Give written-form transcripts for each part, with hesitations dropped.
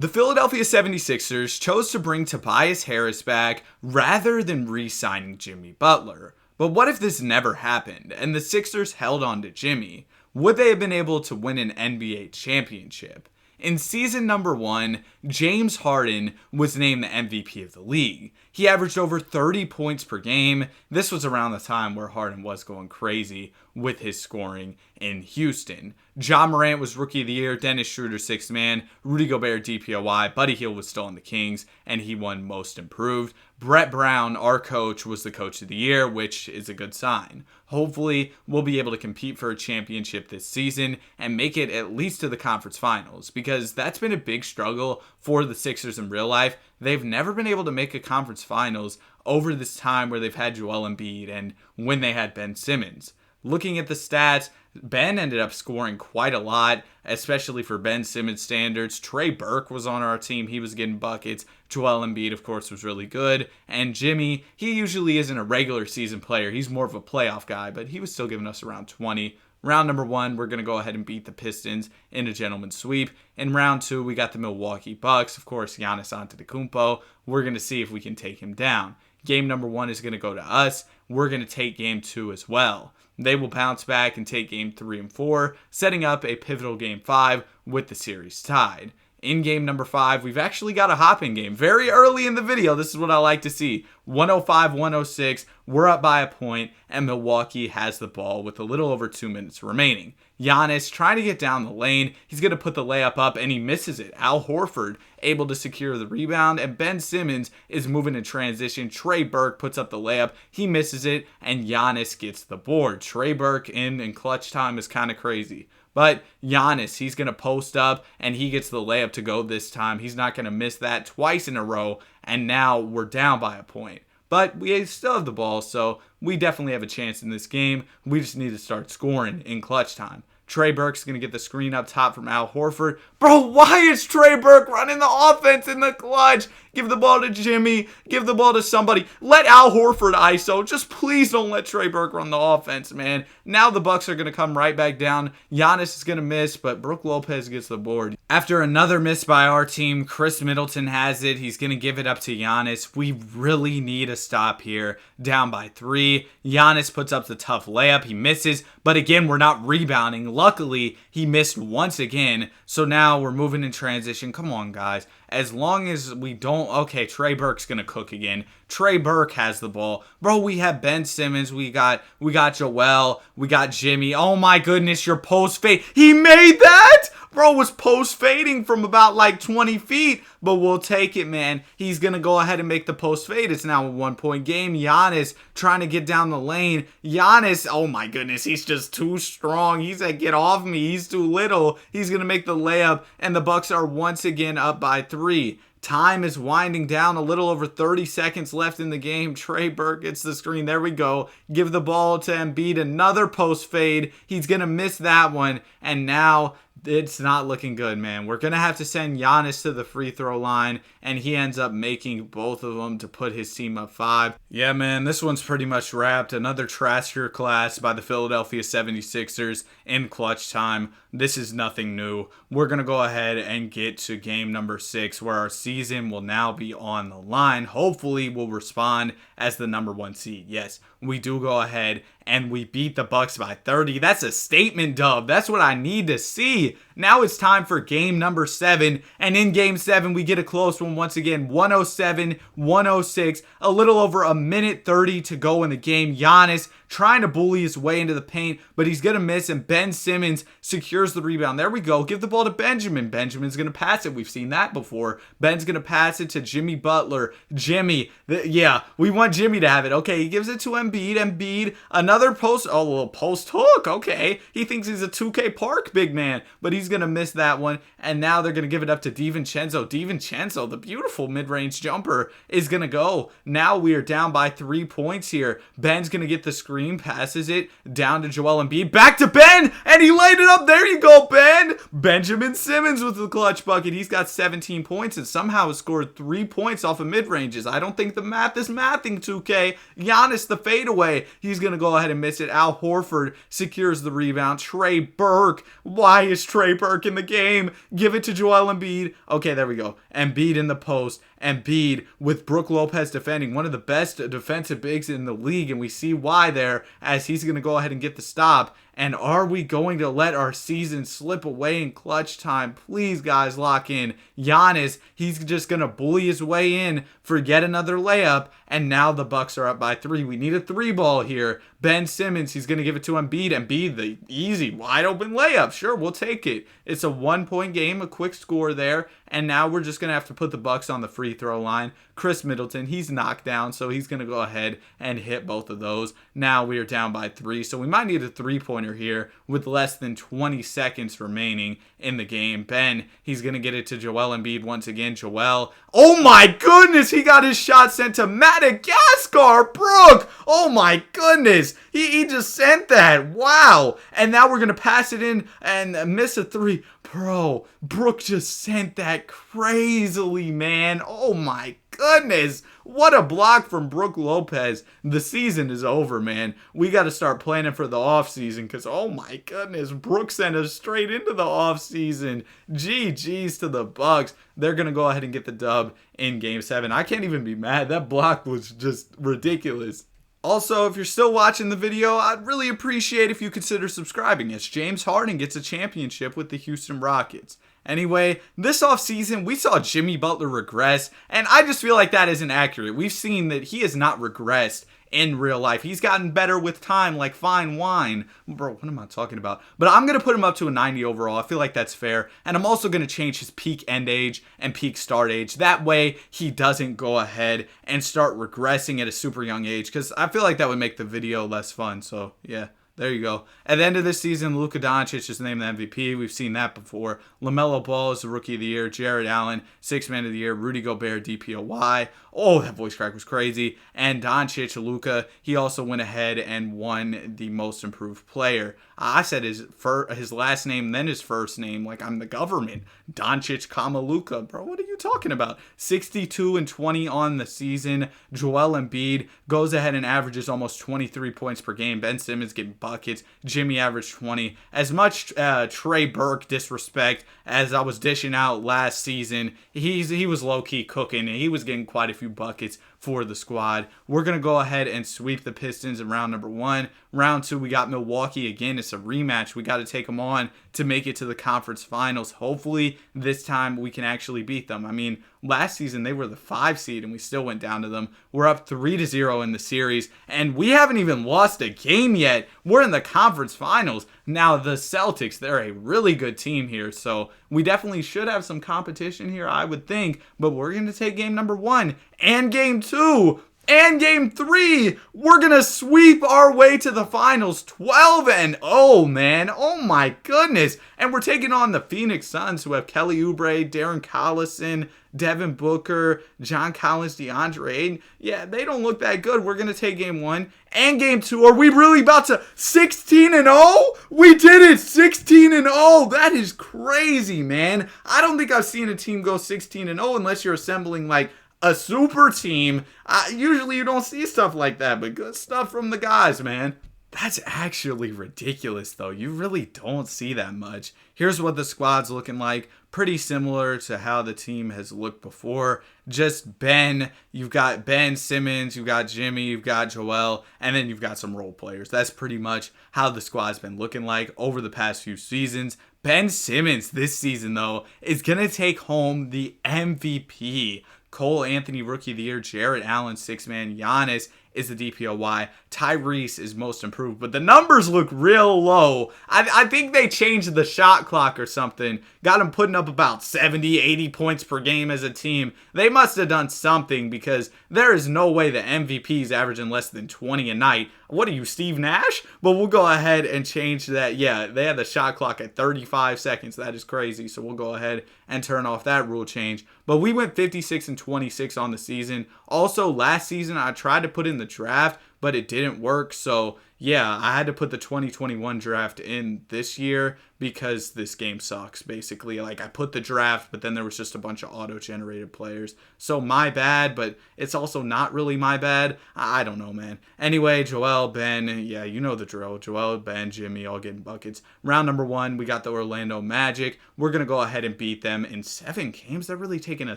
The Philadelphia 76ers chose to bring Tobias Harris back rather than re-signing Jimmy Butler. But what if this never happened and the Sixers held on to Jimmy? Would they have been able to win an NBA championship? In season number 1, James Harden was named the MVP of the league. He averaged over 30 points per game. This was around the time where Harden was going crazy with his scoring in Houston. Ja Morant was Rookie of the Year, Dennis Schroeder Sixth Man, Rudy Gobert DPOY, Buddy Hield was still on the Kings, and he won Most Improved. Brett Brown, our coach, was the Coach of the Year, which is a good sign. Hopefully, we'll be able to compete for a championship this season and make it at least to the conference finals, because that's been a big struggle for the Sixers in real life. They've never been able to make a conference finals over this time where they've had Joel Embiid and when they had Ben Simmons. Looking at the stats, Ben ended up scoring quite a lot, especially for Ben Simmons standards. Trey Burke was on our team. He was getting buckets. Joel Embiid, of course, was really good. And Jimmy, he usually isn't a regular season player. He's more of a playoff guy, but he was still giving us around 20. Round number 1, we're going to go ahead and beat the Pistons in a gentleman's sweep. In round 2, we got the Milwaukee Bucks. Of course, Giannis Antetokounmpo. We're going to see if we can take him down. Game number 1 is going to go to us. We're going to take game 2 as well. They will bounce back and take game 3 and 4, setting up a pivotal game 5 with the series tied. In game number 5, we've actually got a hopping game. Very early in the video, this is what I like to see. 105-106, we're up by a point, and Milwaukee has the ball with a little over 2 minutes remaining. Giannis trying to get down the lane. He's going to put the layup up, and he misses it. Al Horford able to secure the rebound, and Ben Simmons is moving in transition. Trey Burke puts up the layup. He misses it, and Giannis gets the board. Trey Burke in clutch time is kind of crazy. But Giannis, he's going to post up, and he gets the layup to go this time. He's not going to miss that twice in a row, and now we're down by a point. But we still have the ball, so we definitely have a chance in this game. We just need to start scoring in clutch time. Trey Burke's going to get the screen up top from Al Horford. Bro, why is Trey Burke running the offense in the clutch? Give the ball to Jimmy. Give the ball to somebody. Let Al Horford ISO. Just please don't let Trey Burke run the offense, man. Now the Bucks are going to come right back down. Giannis is going to miss, but Brook Lopez gets the board. After another miss by our team, Chris Middleton has it. He's going to give it up to Giannis. We really need a stop here. Down by 3. Giannis puts up the tough layup. He misses, but again, we're not rebounding. Luckily, he missed once again, so now we're moving in transition. Come on, guys. As long as we don't... Okay, Trey Burke's going to cook again. Trey Burke has the ball. Bro, we have Ben Simmons. We got Joel. We got Jimmy. Oh my goodness, your post fade. He made that? Bro was post fading from about like 20 feet. But we'll take it, man. He's going to go ahead and make the post fade. It's now a 1-point game. Giannis trying to get down the lane. Giannis, oh my goodness, he's just too strong. He said, get off me. He's too little. He's going to make the layup. And the Bucks are once again up by 3. Time is winding down. A little over 30 seconds left in the game. Trey Burke gets the screen. There we go. Give the ball to Embiid. Another post fade. He's going to miss that one. And now it's not looking good, man. We're going to have to send Giannis to the free throw line, and he ends up making both of them to put his team up 5. Yeah, man, this one's pretty much wrapped. Another trashier class by the Philadelphia 76ers in clutch time. This is nothing new. We're going to go ahead and get to game number 6, where our season will now be on the line. Hopefully, we'll respond as the number 1 seed. Yes, we do go ahead and we beat the Bucks by 30. That's a statement dub. That's what I need to see. Now it's time for game number 7. And in game 7, we get a close one once again. 107-106. A little over a minute 30 to go in the game. Giannis trying to bully his way into the paint, but he's going to miss, and Ben Simmons secures the rebound. There we go. Give the ball to Benjamin. Benjamin's going to pass it. We've seen that before. Ben's going to pass it to Jimmy Butler. Jimmy, yeah, we want Jimmy to have it. Okay, he gives it to Embiid. Embiid, another post, oh, a little post hook. Okay, he thinks he's a 2K Park big man, but he's going to miss that one, and now they're going to give it up to DiVincenzo. DiVincenzo, the beautiful mid-range jumper, is going to go. Now we are down by 3 points here. Ben's going to get the screen. Passes it down to Joel Embiid. Back to Ben, and he laid it up. There you go, Ben. Benjamin Simmons with the clutch bucket. He's got 17 points and somehow has scored 3 points off of mid-ranges. I don't think the math is mathing, 2K. Giannis, the fadeaway. He's going to go ahead and miss it. Al Horford secures the rebound. Trey Burke. Why is Trey Burke in the game? Give it to Joel Embiid. Okay, there we go. Embiid in the post. Embiid with Brook Lopez defending, one of the best defensive bigs in the league, and we see why there, as he's going to go ahead and get the stop. And are we going to let our season slip away in clutch time? Please, guys, lock in. Giannis, he's just going to bully his way in for yet another layup, and now the Bucks are up by 3. We need a 3-ball here. Ben Simmons, he's going to give it to Embiid. Embiid, the easy, wide open layup. Sure, we'll take it. It's a 1-point game, a quick score there, and now we're just going to have to put the Bucks on the free throw line. Chris Middleton, he's knocked down, so he's going to go ahead and hit both of those. Now we are down by 3, so we might need a 3-pointer here with less than 20 seconds remaining in the game. Ben, he's going to get it to Joel Embiid once again. Joel, oh my goodness, he got his shot sent to Madagascar. Brook, oh my goodness, he just sent that. Wow. And now we're going to pass it in and miss a 3. Bro, Brook just sent that crazily, man. Oh my goodness. What a block from Brook Lopez. The season is over, man. We got to start planning for the offseason because, oh my goodness, Brook sent us straight into the offseason. GG's to the Bucks. They're going to go ahead and get the dub in Game 7. I can't even be mad. That block was just ridiculous. Also, if you're still watching the video, I'd really appreciate if you consider subscribing as James Harden gets a championship with the Houston Rockets. Anyway, this offseason, we saw Jimmy Butler regress, and I just feel like that isn't accurate. We've seen that he has not regressed in real life. He's gotten better with time, like fine wine. Bro, what am I talking about? But I'm going to put him up to a 90 overall. I feel like that's fair. And I'm also going to change his peak end age and peak start age. That way, he doesn't go ahead and start regressing at a super young age, because I feel like that would make the video less fun. So, yeah. There you go. At the end of this season, Luka Doncic is named the MVP. We've seen that before. LaMelo Ball is the Rookie of the Year. Jared Allen, Sixth Man of the Year. Rudy Gobert, DPOY. Oh, that voice crack was crazy. And Doncic, Luka, he also went ahead and won the Most Improved Player. I said his last name, then his first name, like I'm the government. Doncic, Luka. Bro, what are you talking about? 62 and 20 on the season. Joel Embiid goes ahead and averages almost 23 points per game. Ben Simmons getting buckets. Jimmy averaged 20. As much Trey Burke disrespect as I was dishing out last season, he was low-key cooking, and he was getting quite a few buckets for the squad. We're going to go ahead and sweep the Pistons in round number 1. Round 2, we got Milwaukee again. It's a rematch. We got to take them on to make it to the conference finals. Hopefully, this time we can actually beat them. I mean, last season they were the 5 seed and we still went down to them. We're up 3-0 in the series and we haven't even lost a game yet. We're in the conference finals. Now, the Celtics, they're a really good team here, so we definitely should have some competition here, I would think, but we're going to take game number 1 and game 2 and game 3. We're going to sweep our way to the finals 12-0, man. Oh my goodness. And we're taking on the Phoenix Suns, who have Kelly Oubre, Darren Collison, Devin Booker, John Collins, DeAndre Ayton. Yeah, they don't look that good. We're going to take game 1 and game 2. Are we really about to 16-0? We did it, 16-0. That is crazy, man. I don't think I've seen a team go 16-0 unless you're assembling like a super team. Usually you don't see stuff like that, but good stuff from the guys, man. That's actually ridiculous, though. You really don't see that much. Here's what the squad's looking like. Pretty similar to how the team has looked before. Just Ben. You've got Ben Simmons. You've got Jimmy. You've got Joel. And then you've got some role players. That's pretty much how the squad's been looking like over the past few seasons. Ben Simmons this season, though, is going to take home the MVP. Cole Anthony, Rookie of the Year. Jared Allen, 6-man. Giannis is the DPOY. Tyrese is Most Improved, but the numbers look real low. I think they changed the shot clock or something. Got them putting up about 70, 80 points per game as a team. They must have done something because there is no way the MVP is averaging less than 20 a night. What are you, Steve Nash? But we'll go ahead and change that. Yeah, they had the shot clock at 35 seconds. That is crazy. So we'll go ahead and turn off that rule change. But we went 56 and 26 on the season. Also, last season, I tried to put in the draft, but it didn't work. So, yeah, I had to put the 2021 draft in this year. because this game sucks, basically. Like, I put the draft, but then there was just a bunch of auto-generated players. So my bad, but it's also not really my bad. I don't know, man. Anyway, Joel, Ben, yeah, you know the drill. Joel, Ben, Jimmy, all getting buckets. Round number 1, we got the Orlando Magic. We're going to go ahead and beat them in 7 games. They're really taking a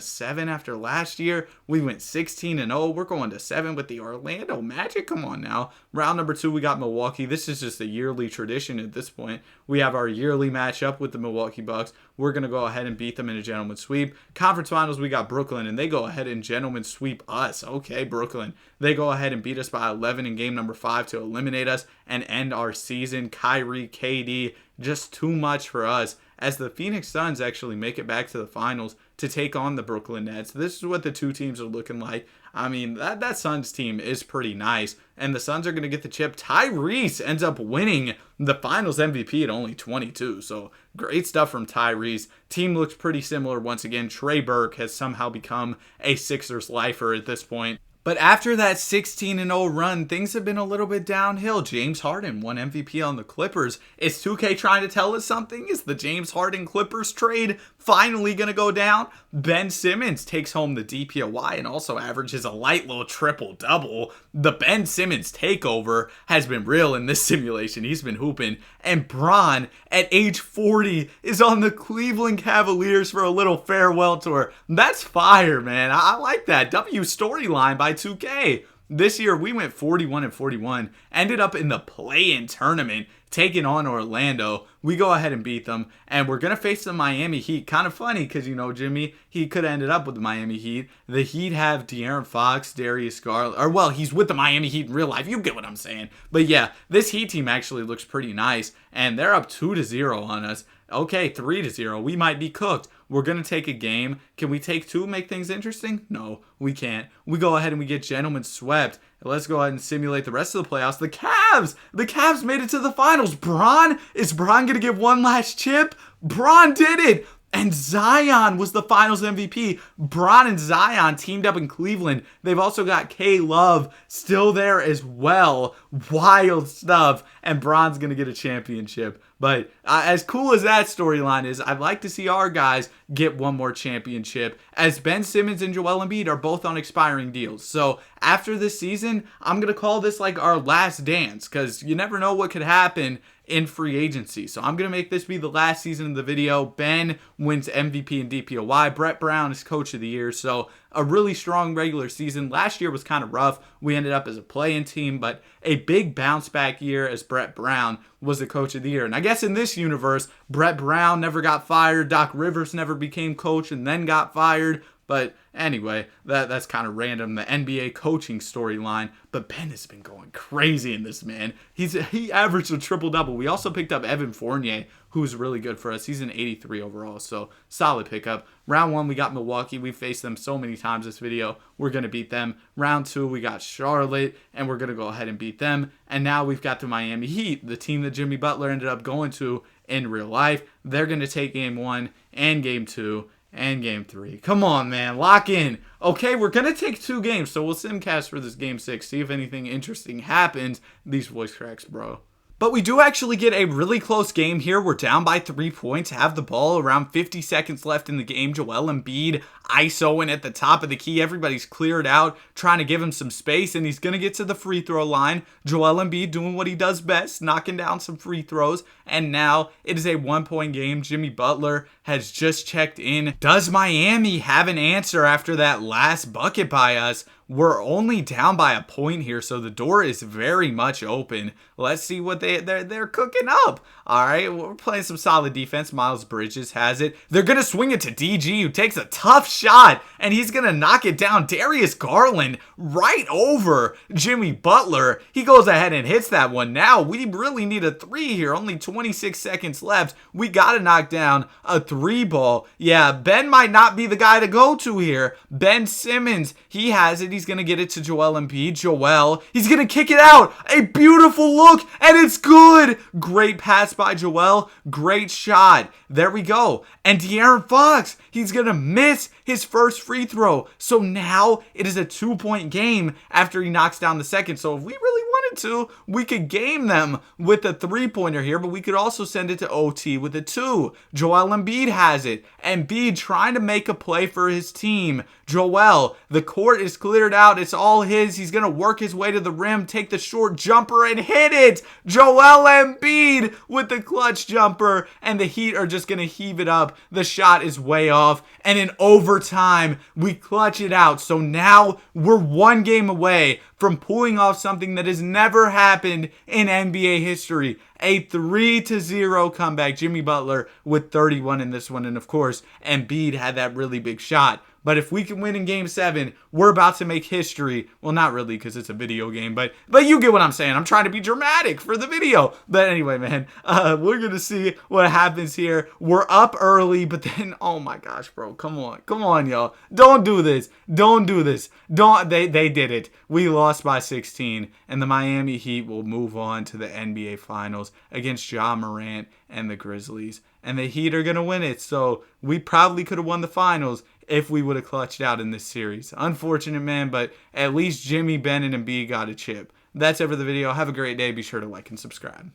7 after last year. We went 16-0. We're going to 7 with the Orlando Magic. Come on now. Round number 2, we got Milwaukee. This is just a yearly tradition at this point. We have our yearly matchup with the Milwaukee Bucks. We're going to go ahead and beat them in a gentleman's sweep. Conference Finals, we got Brooklyn, and they go ahead and gentleman's sweep us. Okay, Brooklyn. They go ahead and beat us by 11 in game number 5 to eliminate us and end our season. Kyrie, KD, just too much for us, as the Phoenix Suns actually make it back to the finals to take on the Brooklyn Nets. This is what the two teams are looking like. I mean, that Suns team is pretty nice, and the Suns are going to get the chip. Tyrese ends up winning the finals MVP at only 22, so great stuff from Tyrese. Team looks pretty similar once again. Trey Burke has somehow become a Sixers lifer at this point. But after that 16-0 run, things have been a little bit downhill. James Harden won MVP on the Clippers. Is 2K trying to tell us something? Is the James Harden Clippers trade finally going to go down? Ben Simmons takes home the DPOY and also averages a light little triple-double. The Ben Simmons takeover has been real in this simulation. He's been hooping. And Bron, at age 40, is on the Cleveland Cavaliers for a little farewell tour. That's fire, man. I like that. W storyline by 2K. This year, we went 41-41, ended up in the play-in tournament, taking on Orlando. We go ahead and beat them, and we're going to face the Miami Heat. Kind of funny, because, you know, Jimmy, he could have ended up with the Miami Heat. The Heat have De'Aaron Fox, Darius Garland, or, well, he's with the Miami Heat in real life. You get what I'm saying. But, yeah, this Heat team actually looks pretty nice, and they're up 2-0 on us. Okay, 3-0. We might be cooked. We're going to take a game. Can we take 2 and make things interesting? No, we can't. We go ahead and we get gentlemen swept. Let's go ahead and simulate the rest of the playoffs. The Cavs made it to the finals. Is Bron going to get one last chip? Bron did it. And Zion was the finals MVP. Bron and Zion teamed up in Cleveland. They've also got K-Love still there as well. Wild stuff. And Bron's going to get a championship. But as cool as that storyline is, I'd like to see our guys get one more championship, as Ben Simmons and Joel Embiid are both on expiring deals. So after this season, I'm going to call this like our last dance, because you never know what could happen in free agency. So I'm going to make this be the last season of the video. Ben wins MVP and DPOY. Brett Brown is coach of the year. So a really strong regular season. Last year was kind of rough. We ended up as a play-in team, but a big bounce back year as Brett Brown was the coach of the year. And I guess in this universe, Brett Brown never got fired. Doc Rivers never became coach and then got fired. But anyway, that's kind of random, the NBA coaching storyline. But Ben has been going crazy in this, man. He averaged a triple-double. We also picked up Evan Fournier, who's really good for us. He's an 83 overall, so solid pickup. Round 1, we got Milwaukee. We faced them so many times this video. We're going to beat them. Round 2, we got Charlotte, and we're going to go ahead and beat them. And now we've got the Miami Heat, the team that Jimmy Butler ended up going to in real life. They're going to take Game 1 and Game 2. And Game 3. Come on, man. Lock in. Okay, we're going to take 2 games, so we'll simcast for this Game 6. See if anything interesting happens. These voice cracks, bro. But we do actually get a really close game here. We're down by 3 points, have the ball, around 50 seconds left in the game. Joel Embiid ISOing at the top of the key. Everybody's cleared out, trying to give him some space, and he's going to get to the free throw line. Joel Embiid doing what he does best, knocking down some free throws. And now it is a 1-point game. Jimmy Butler has just checked in. Does Miami have an answer after that last bucket by us? We're only down by a point here, so the door is very much open. Let's see what they're cooking up. All right, we're playing some solid defense. Miles Bridges has it. They're going to swing it to DG, who takes a tough shot, and he's going to knock it down. Darius Garland right over Jimmy Butler. He goes ahead and hits that one. Now we really need a 3 here. Only 26 seconds left. We got to knock down a 3 ball. Yeah, Ben might not be the guy to go to here. Ben Simmons, he has it. He's going to get it to Joel Embiid. He's going to kick it out. A beautiful look, and it's good. Great pass by Joel. Great shot. There we go. And De'Aaron Fox, he's going to miss his first free throw. So now it is a 2-point game after he knocks down the second. So if we really wanted wanted to, we could game them with a 3-pointer here, but we could also send it to OT with a 2. Joel Embiid has it. Embiid trying to make a play for his team. Joel, the court is cleared out. It's all his. He's going to work his way to the rim, take the short jumper, and hit it. Joel Embiid with the clutch jumper, and the Heat are just going to heave it up. The shot is way off, and in overtime, we clutch it out. So now we're 1 game away from pulling off something that has never happened in NBA history. A 3-0 comeback. Jimmy Butler with 31 in this one, and of course, Embiid had that really big shot. But if we can win in Game 7, we're about to make history. Well, not really, because it's a video game, but you get what I'm saying. I'm trying to be dramatic for the video. But anyway, man, we're going to see what happens here. We're up early, but then, oh my gosh, bro, come on, y'all. Don't do this. They did it. We lost by 16, and the Miami Heat will move on to the NBA Finals against Ja Morant and the Grizzlies. And the Heat are going to win it, so we probably could have won the Finals if we would have clutched out in this series. Unfortunate, man, but at least Jimmy, Ben, and Embiid got a chip. That's it for the video. Have a great day. Be sure to like and subscribe.